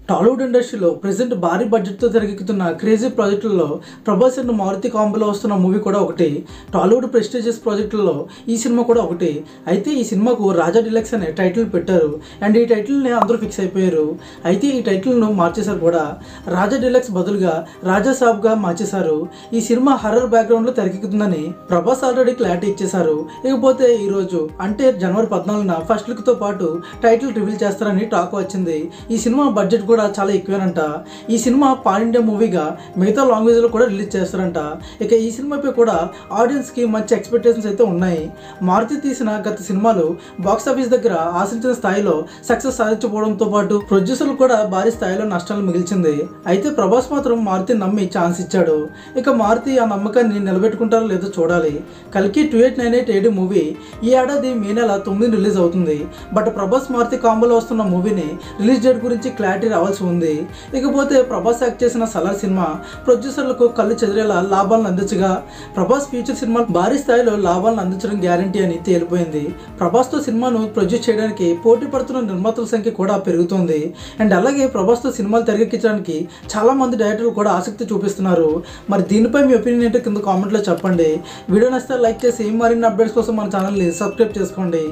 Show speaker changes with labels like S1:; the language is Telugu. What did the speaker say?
S1: టాలీవుడ్ ఇండస్ట్రీలో ప్రెసెంట్ భారీ బడ్జెట్తో తెరకెక్కుతున్న క్రేజీ ప్రాజెక్టులలో ప్రభాస్ అండ్ మారుతి కాంబోలో వస్తున్న మూవీ కూడా ఒకటి. టాలీవుడ్ ప్రెస్టీజియస్ ప్రాజెక్టులలో ఈ సినిమా కూడా ఒకటి. అయితే ఈ సినిమాకు రాజా డిలక్స్ అనే టైటిల్ పెట్టారు అండ్ ఈ టైటిల్ని అందరూ ఫిక్స్ అయిపోయారు. అయితే ఈ టైటిల్ను మార్చేశారు కూడా. రాజా డిలక్స్ బదులుగా రాజా సాబ్గా మార్చేశారు. ఈ సినిమా హర్రర్ బ్యాక్గ్రౌండ్లో తెరకెక్కుతుందని ప్రభాస్ ఆల్రెడీ క్లారిటీ ఇచ్చేశారు. ఇకపోతే ఈరోజు అంటే జనవరి 14న ఫస్ట్ లుక్తో పాటు టైటిల్ రివీల్ చేస్తారని టాక్ వచ్చింది. ఈ సినిమా బడ్జెట్ కూడా చాలా ఎక్కువేనంట. ఈ సినిమా పాన్ ఇండియా మూవీగా మిగతా లాంగ్వేజ్లో కూడా రిలీజ్ చేస్తారంట. ఇక ఈ సినిమాపై కూడా ఆడియన్స్కి మంచి ఎక్స్పెక్టేషన్స్ అయితే ఉన్నాయి. మారుతి తీసిన గత సినిమాలు బాక్సాఫీస్ దగ్గర ఆశించిన స్థాయిలో సక్సెస్ సాధించకపోవడంతో పాటు ప్రొడ్యూసర్లు కూడా భారీ స్థాయిలో నష్టాలు మిగిల్చింది. అయితే ప్రభాస్ మాత్రం మారుతిని నమ్మి ఛాన్స్ ఇచ్చాడు. ఇక మారుతి ఆ నమ్మకాన్ని నిలబెట్టుకుంటారో లేదో చూడాలి. కల్కి 2898 AD మూవీ ఈ ఏడాది మే నెల 9 రిలీజ్ అవుతుంది. బట్ ప్రభాస్ మారుతి కాంబోలో వస్తున్న మూవీని రిలీజ్ డేట్ గురించి క్లారిటీ రావాల్సి ఉంది. ఇకపోతే ప్రభాస్ యాక్ట్ చేసిన సలార్ సినిమా ప్రొడ్యూసర్లకు కళ్ళు చెదిరేలా లాభాలను అందించగా ప్రభాస్ ఫ్యూచర్ సినిమాలు భారీ స్థాయిలో లాభాలను అందించడం గ్యారంటీ అని తేలిపోయింది. ప్రభాస్తో సినిమాను ప్రొడ్యూస్ చేయడానికి పోటీ పడుతున్న నిర్మాతల సంఖ్య కూడా పెరుగుతోంది. అండ్ అలాగే ప్రభాస్తో సినిమాలు తెరకెక్కించడానికి చాలా మంది డైరెక్టర్లు కూడా ఆసక్తి చూపిస్తున్నారు. మరి దీనిపై మీ ఒపీనియన్ ఏంటో కింద కామెంట్లో చెప్పండి. వీడియో నచ్చితే లైక్ చేసి మరిన్ని అప్డేట్స్ కోసం మన ఛానల్ని సబ్స్క్రైబ్ చేసుకోండి.